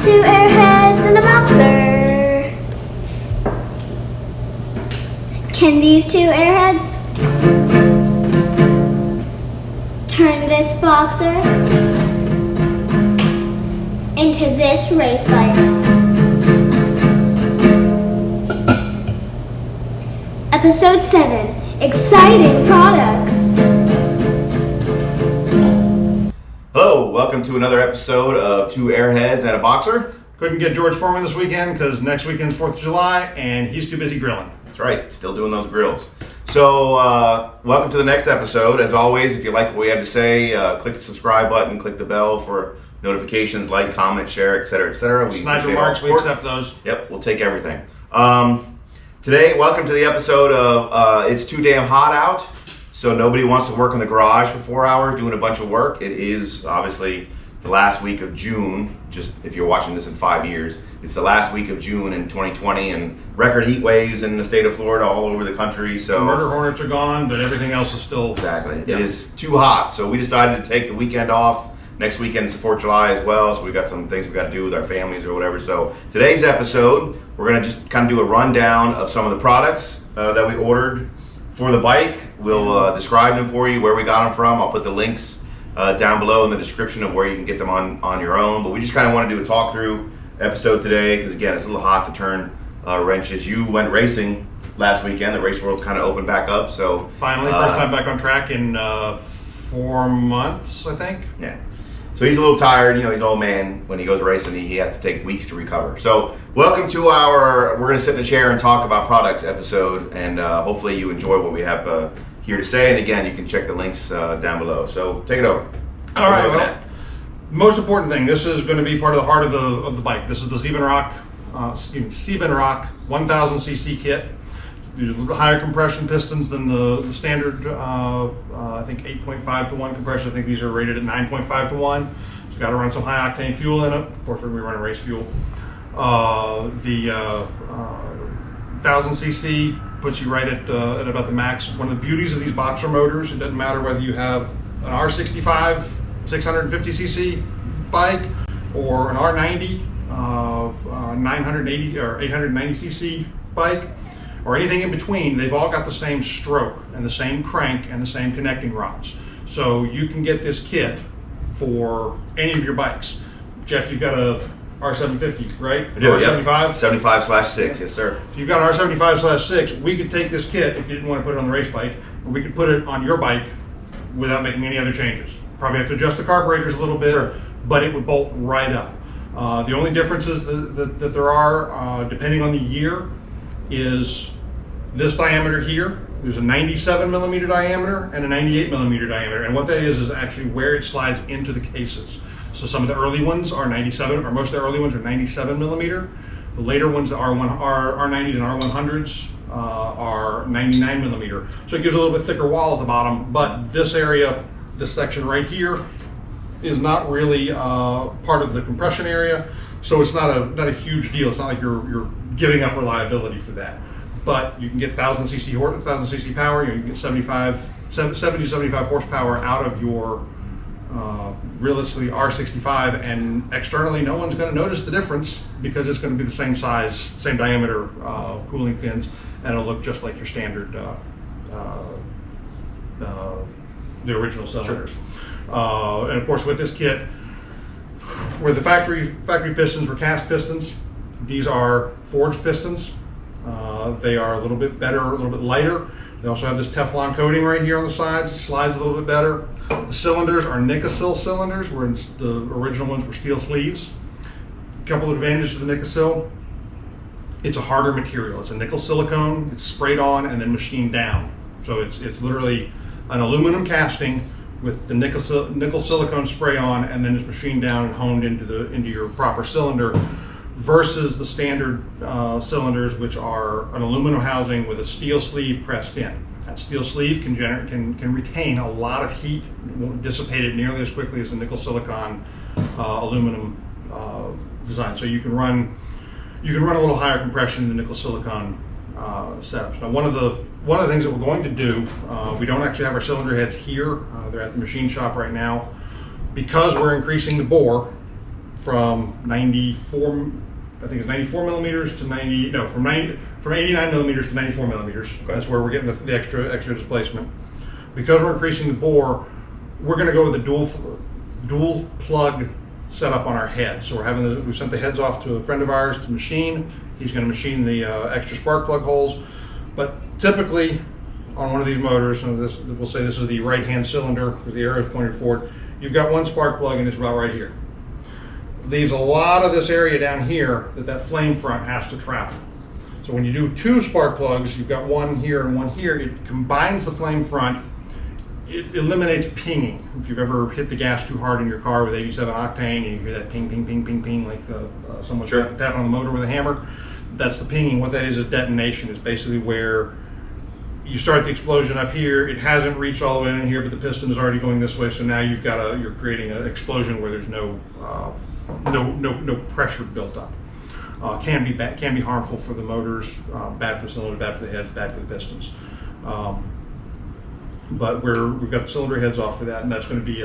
two airheads and a boxer. Can these two airheads turn this boxer into this race bike? Episode 7, Exciting Products. Hello, welcome to another episode of Two Airheads and a Boxer. Couldn't get George Foreman this weekend because next weekend's 4th of July and he's too busy grilling. That's right, still doing those grills. So, welcome to the next episode. As always, if you like what we have to say, click the subscribe button, click the bell for notifications, like, comment, share, etc., etc. Snide remarks, we accept those. Yep, we'll take everything. Today, welcome to the episode of It's Too Damn Hot Out. So nobody wants to work in the garage for 4 hours doing a bunch of work. It is obviously the last week of June, just if you're watching this in 5 years. It's the last week of June in 2020 and record heat waves in the state of Florida all over the country. So the murder hornets are gone, but everything else is still... Exactly. Yeah. It is too hot. So we decided to take the weekend off. Next weekend is the 4th of July as well, so we got some things we got to do with our families or whatever. So today's episode, we're going to just kind of do a rundown of some of the products that we ordered for the bike. We'll describe them for you, where we got them from. I'll put the links down below in the description of where you can get them on your own. But we just kind of want to do a talk through episode today because, again, it's a little hot to turn wrenches. You went racing last weekend. The race world kind of opened back up. So finally, first time back on track in 4 months, I think. Yeah. So he's a little tired, you know, he's an old man. When he goes racing, he has to take weeks to recover. So welcome to we're going to sit in the chair and talk about products episode, and hopefully you enjoy what we have here to say. And again, you can check the links down below. So take it over. All right, well, most important thing, this is going to be part of the heart of the bike. This is the Siebenrock 1000cc kit. These are higher compression pistons than the standard, I think 8.5 to 1 compression. I think these are rated at 9.5 to 1. So you got to run some high octane fuel in it. Of course, we're going to be running race fuel. The 1000cc puts you right at about the max. One of the beauties of these boxer motors, it doesn't matter whether you have an R65 650cc bike or an R90 980 or 890cc bike, or anything in between. They've all got the same stroke and the same crank and the same connecting rods. So you can get this kit for any of your bikes. Jeff, you've got a R750, right? I do, R75? Yep. 75/6, yes sir. If you've got an R75/6, we could take this kit, if you didn't want to put it on the race bike, or we could put it on your bike without making any other changes. Probably have to adjust the carburetors a little bit, sure, but it would bolt right up. The only differences that there are, depending on the year, is this diameter here. There's a 97 millimeter diameter and a 98 millimeter diameter, and what that is actually where it slides into the cases. So some of the early ones are 97, or most of the early ones are 97 millimeter. The later ones, the R90s and R100s, are 99 millimeter. So it gives a little bit thicker wall at the bottom, but this area, this section right here, is not really part of the compression area, so it's not a huge deal. It's not like you're giving up reliability for that. But you can get 1000cc power. You can get 70 to 75 horsepower out of your realistically R65, and externally no one's going to notice the difference because it's going to be the same size, same diameter cooling fins, and it'll look just like your standard the original cylinders. Sure. And of course, with this kit, where the factory pistons were cast pistons, these are forged pistons. They are a little bit better, a little bit lighter. They also have this Teflon coating right here on the sides. It slides a little bit better. The cylinders are Nikasil cylinders, whereas the original ones were steel sleeves. A couple of advantages to the Nikasil. It's a harder material. It's a nickel silicone. It's sprayed on and then machined down. So it's literally an aluminum casting with the nickel silicone spray on, and then it's machined down and honed into your proper cylinder, versus the standard cylinders, which are an aluminum housing with a steel sleeve pressed in. That steel sleeve can retain a lot of heat. It won't dissipate it nearly as quickly as the nickel silicone aluminum design. So you can run a little higher compression in the nickel silicone setups. Now, one of the things that we're going to do, we don't actually have our cylinder heads here. They're at the machine shop right now, because we're increasing the bore from 94, I think it's 94 millimeters to 90, no, from 89 millimeters to 94 millimeters. Okay. That's where we're getting the extra displacement. Because we're increasing the bore, we're going to go with a dual plug setup on our heads. So we sent the heads off to a friend of ours to machine. He's going to machine the extra spark plug holes. But typically, on one of these motors, and we'll say this is the right-hand cylinder with the arrow pointed forward, you've got one spark plug and it's about right here. Leaves a lot of this area down here that flame front has to travel. So when you do two spark plugs, you've got one here and one here, it combines the flame front. It eliminates pinging. If you've ever hit the gas too hard in your car with 87 octane and you hear that ping, ping, ping, ping, ping, like someone tapping on the motor with a hammer, that's the pinging. What that is detonation. It's basically where you start the explosion up here, it hasn't reached all the way in here, but the piston is already going this way, so now you're creating an explosion where there's no pressure built up. Can be harmful for the motors, bad for the cylinder, bad for the heads, bad for the pistons. But we've got the cylinder heads off for that, and that's going to be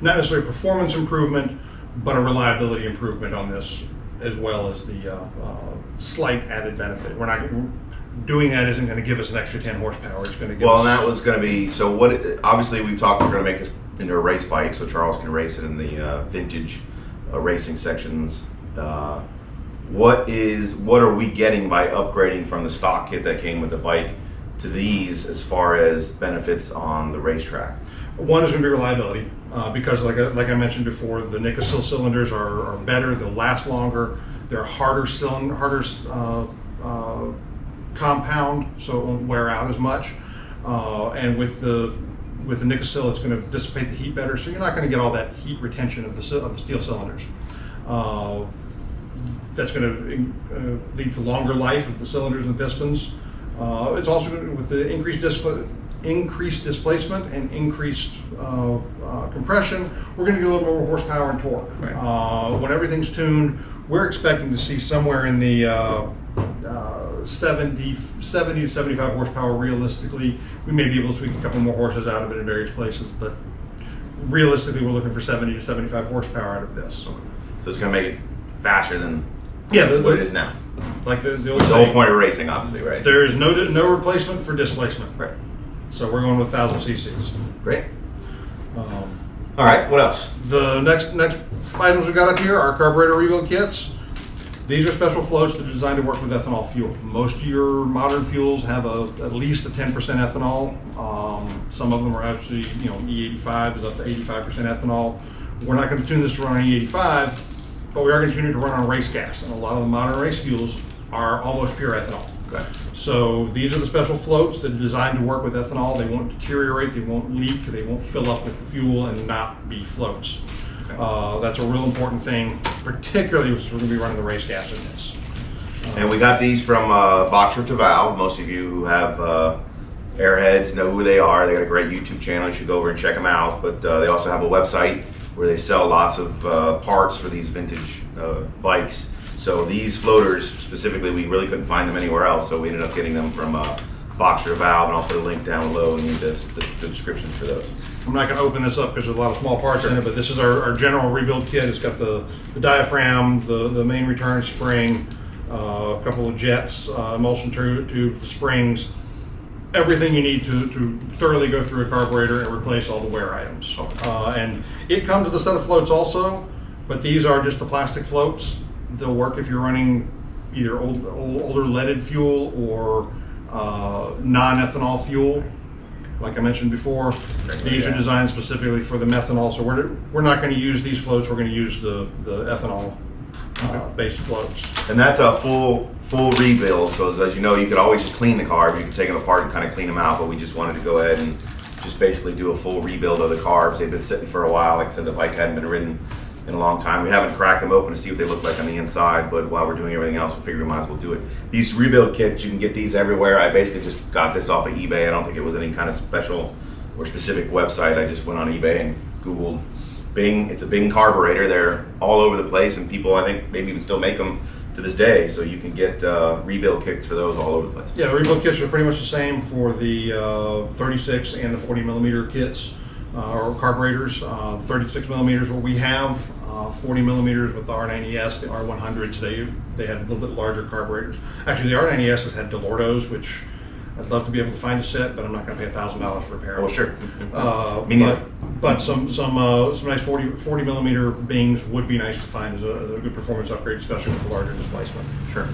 not necessarily a performance improvement, but a reliability improvement on this, as well as the slight added benefit. Doing that isn't going to give us an extra 10 horsepower. It's going to give us... and that was going to be, so obviously we've talked, we're going to make this into a race bike so Charles can race it in the vintage racing sections. What are we getting by upgrading from the stock kit that came with the bike to these as far as benefits on the racetrack? One is going to be reliability, because like I mentioned before, the Nicosil cylinders are better, they'll last longer, they're harder compound, so it won't wear out as much. And with the Nicosil, it's going to dissipate the heat better, so you're not going to get all that heat retention of the steel cylinders. That's going to lead to longer life of the cylinders and the pistons. It's also going to, with the increased displacement and increased compression, we're going to get a little more horsepower and torque. Right. When everything's tuned, we're expecting to see somewhere in the 70 to 75 horsepower realistically. We may be able to tweak a couple more horses out of it in various places, but realistically we're looking for 70 to 75 horsepower out of this. So it's going to make it faster than what it is now. Like the whole point of racing, obviously, right? There is no replacement for displacement. Right. So we're going with 1,000 cc's. Great. All right, what else? The next items we got up here are carburetor rebuild kits. These are special floats that are designed to work with ethanol fuel. Most of your modern fuels have at least a 10% ethanol. Some of them are actually, E85 is up to 85% ethanol. We're not going to tune this to run on E85, but we are going to tune it to run on race gas. And a lot of the modern race fuels are almost pure ethanol. Okay. So these are the special floats that are designed to work with ethanol. They won't deteriorate, they won't leak, they won't fill up with the fuel and not be floats. Okay. That's a real important thing, particularly if we're going to be running the race gas in this. And we got these from Boxer to Valve. Most of you who have Airheads know who they are. They got a great YouTube channel. You should go over and check them out. But they also have a website where they sell lots of parts for these vintage bikes. So these floaters specifically, we really couldn't find them anywhere else. So we ended up getting them from Boxer to Valve, and I'll put a link down below in the description for those. I'm not going to open this up because there's a lot of small parts in it, but this is our general rebuild kit. It's got the diaphragm, the main return spring, a couple of jets, emulsion tube, the springs, everything you need to thoroughly go through a carburetor and replace all the wear items. Okay. And it comes with a set of floats also, but these are just the plastic floats. They'll work if you're running either older leaded fuel or non-ethanol fuel. Like I mentioned before, these are designed specifically for the methanol, so we're not going to use these floats. We're going to use the ethanol based floats. And that's a full rebuild. So as you know, you could always just clean the car. You can take them apart and kind of clean them out. But we just wanted to go ahead and just basically do a full rebuild of the carbs. They've been sitting for a while. Like I said, the bike hadn't been ridden in a long time. We haven't cracked them open to see what they look like on the inside, but while we're doing everything else, we figure we might as well do it. These rebuild kits, you can get these everywhere. I basically just got this off of eBay. I don't think it was any kind of special or specific website. I just went on eBay and Googled Bing. It's a Bing carburetor. They're all over the place, and people, I think, maybe even still make them to this day. So you can get rebuild kits for those all over the place. Yeah, the rebuild kits are pretty much the same for the 36 and the 40 millimeter kits or carburetors. 36 millimeters, what we have. 40 millimeters with the R90S, the R100s, they had a little bit larger carburetors. Actually, the R90Ss had Delortos, which I'd love to be able to find a set, but I'm not going to pay $1,000 for a pair. Well, sure. Me neither. But some nice 40 millimeter Bings would be nice to find as a good performance upgrade, especially with the larger displacement. Sure.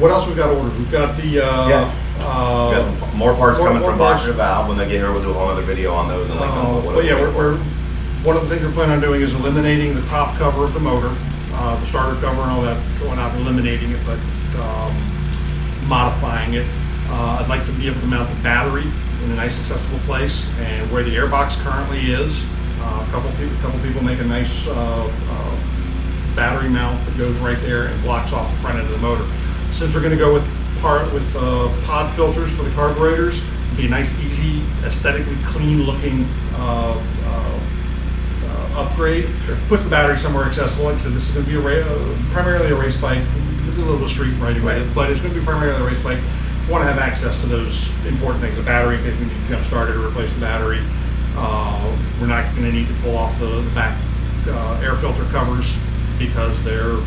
What else we've got ordered? We've got the we got some more parts coming from Boxer Valve. When they get here, we'll do a whole other video on those and link them. But yeah, we're one of the things we're planning on doing is eliminating the top cover of the motor, the starter cover and all that, going out and eliminating it, but modifying it. I'd like to be able to mount the battery in a nice accessible place, and where the airbox currently is, a couple people make a nice battery mount that goes right there and blocks off the front end of the motor. Since we're going to go with pod filters for the carburetors, it'll be a nice, easy, aesthetically clean-looking upgrade. Sure. Puts the battery somewhere accessible. Like I said, this is going to be primarily a race bike, a little bit of street riding with it, but it's going to be primarily a race bike. We want to have access to those important things: the battery, in case we need to jump start it or replace the battery. We're not going to need to pull off the back air filter covers because they're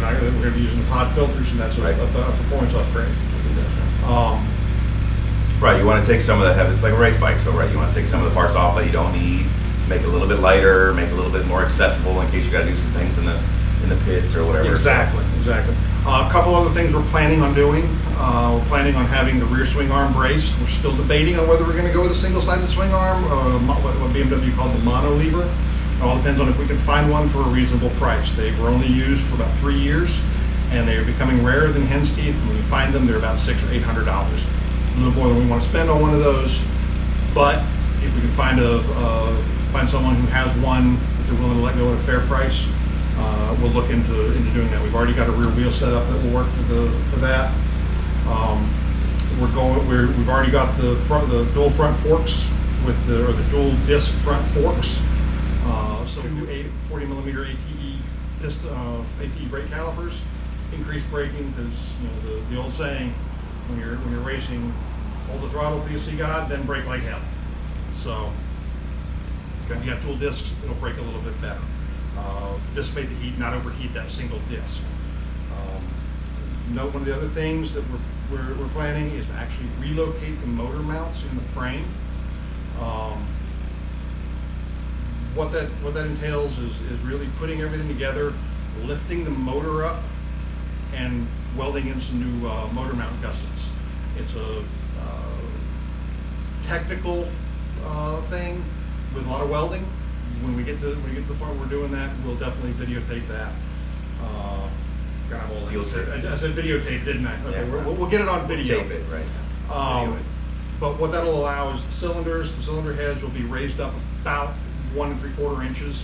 not. We're going to be using the pod filters, and that's a performance upgrade. Right, you want to take some of the heavy. It's like a race bike, so right, you want to take some of the parts off that you don't need, make it a little bit lighter, make it a little bit more accessible in case you got to do some things in the pits or whatever. Exactly. A couple other things we're planning on doing. We're planning on having the rear swing arm brace. We're still debating on whether we're going to go with a single-sided swing arm, or what BMW called the mono lever. It all depends on if we can find one for a reasonable price. They were only used for about 3 years, and they are becoming rarer than hen's teeth. When we find them, they're about $600 or $800. A little more than we want to spend on one of those, but if we can find someone who has one that they're willing to let go at a fair price, we'll look into doing that. We've already got a rear wheel set up that will work for that. We've already got the dual front forks with the dual disc front forks. So we do 40 millimeter ATE brake calipers, increased braking, because the old saying, when you're racing, hold the throttle till you see God, then brake like hell. So if you have dual discs, it'll brake a little bit better. Dissipate the heat, not overheat that single disc. Note one of the other things that we're planning is to actually relocate the motor mounts in the frame. What that entails is really putting everything together, lifting the motor up, and welding in some new motor mount gussets. It's a technical thing with a lot of welding. When we get to the point where we're doing that, we'll definitely videotape that. I said videotape, didn't I? Okay, Yeah, we'll get it on video. Tape it, right. But what that'll allow is the cylinder heads will be raised up about 1 3/4 inches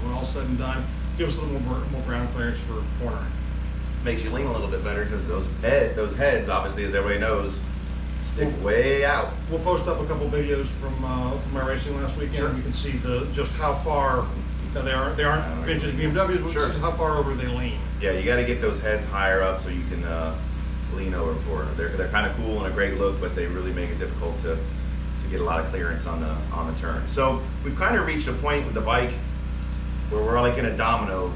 when all's said and done. Give us a little more ground clearance for cornering. Makes you lean a little bit better because those heads, obviously, as everybody knows, stick way out. We'll post up a couple videos from my racing last weekend. Sure. You can see just how far. Now they aren't vintage BMWs, but sure, just how far over they lean. Yeah, you got to get those heads higher up so you can lean over for it. They're kind of cool and a great look, but they really make it difficult to get a lot of clearance on the turn. So we've kind of reached a point with the bike where we're like in a domino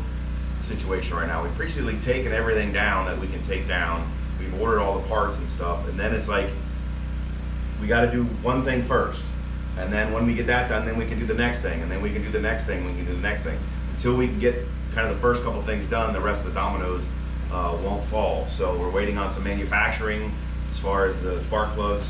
situation right now. We've basically taken everything down that we can take down. We've ordered all the parts and stuff, and then it's like we got to do one thing first, and then when we get that done, then we can do the next thing, and then we can do the next thing, we can do the next thing. Until we can get kind of the first couple things done, the rest of the dominoes won't fall. So we're waiting on some manufacturing as far as the spark plugs,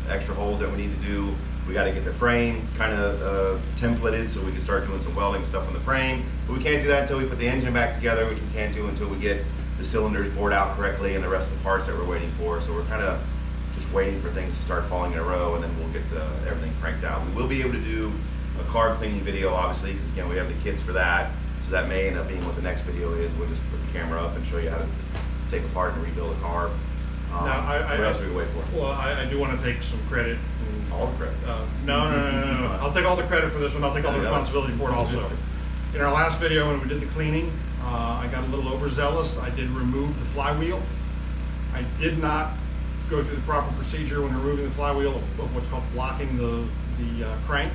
extra holes that we need to do. We got to get the frame kind of templated so we can start doing some welding stuff on the frame. But we can't do that until we put the engine back together, which we can't do until we get the cylinders bored out correctly and the rest of the parts that we're waiting for. So we're kind of just waiting for things to start falling in a row, and then we'll get everything cranked out. We will be able to do a carb cleaning video, obviously, because again, we have the kits for that. So that may end up being what the next video is. We'll just put the camera up and show you how to take apart and rebuild a carb. What else are we wait for? Well, I do want to take some credit. All the credit. No. I'll take all the credit for this one. I'll take all the responsibility for it also. In our last video, when we did the cleaning, I got a little overzealous. I did remove the flywheel. I did not go through the proper procedure when removing the flywheel of what's called blocking the crank.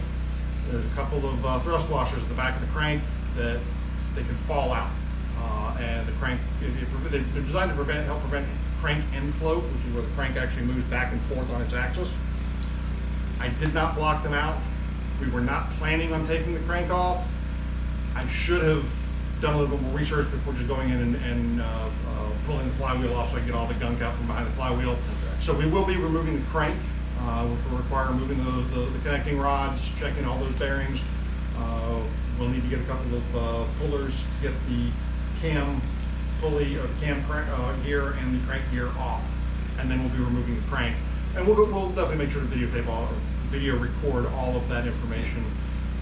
There's a couple of thrust washers at the back of the crank that they can fall out. And the crank, they're designed to help prevent crank end float, which is where the crank actually moves back and forth on its axis. I did not block them out. We were not planning on taking the crank off. I should have done a little bit more research before just going in and pulling the flywheel off so I can get all the gunk out from behind the flywheel. So we will be removing the crank, which will require removing the connecting rods, checking all those bearings. We'll need to get a couple of pullers to get the cam pulley or the cam gear and the crank gear off, and then we'll be removing the crank. And we'll definitely make sure to video record all of that information.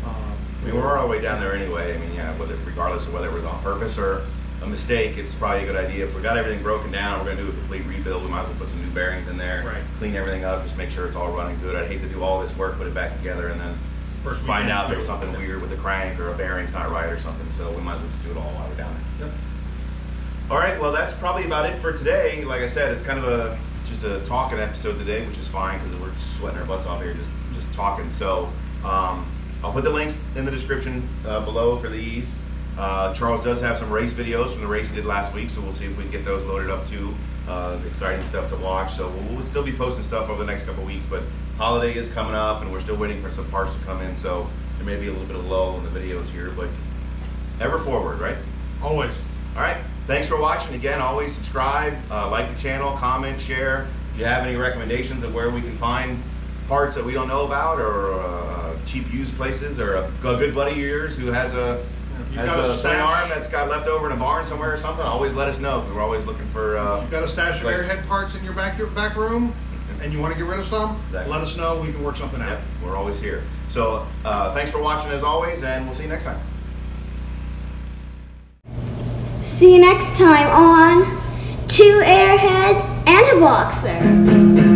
I mean, we're all the way down there anyway. I mean, yeah, regardless of whether it was on purpose or a mistake, it's probably a good idea. If we got everything broken down, we're going to do a complete rebuild. We might as well put some new bearings in there, right. Clean everything up, just make sure it's all running good. I'd hate to do all this work, put it back together, and then First find out there's something weird with the crank or a bearing's not right or something. So we might as well just do it all while we're down there. Yep. All right, well, that's probably about it for today. Like I said, it's kind of just a talking episode today, which is fine because we're sweating our butts off here just talking. So I'll put the links in the description below for these. Charles does have some race videos from the race he did last week, so we'll see if we can get those loaded up too. Exciting stuff to watch. So we'll still be posting stuff over the next couple of weeks, but holiday is coming up and we're still waiting for some parts to come in, so there may be a little bit of lull in the videos here, but ever forward, right? Always. All right, thanks for watching. Again, always subscribe, like the channel, comment, share. If you have any recommendations of where we can find parts that we don't know about, or cheap used places, or a good buddy of yours who has a swing arm that's got left over in a barn somewhere or something, always let us know. We're always looking for You've got a stash of Airhead parts in your back room and you want to get rid of some, Exactly. Let us know. We can work something out. Yep, we're always here. So thanks for watching as always, and we'll see you next time. See you next time on Two Airheads and a Boxer.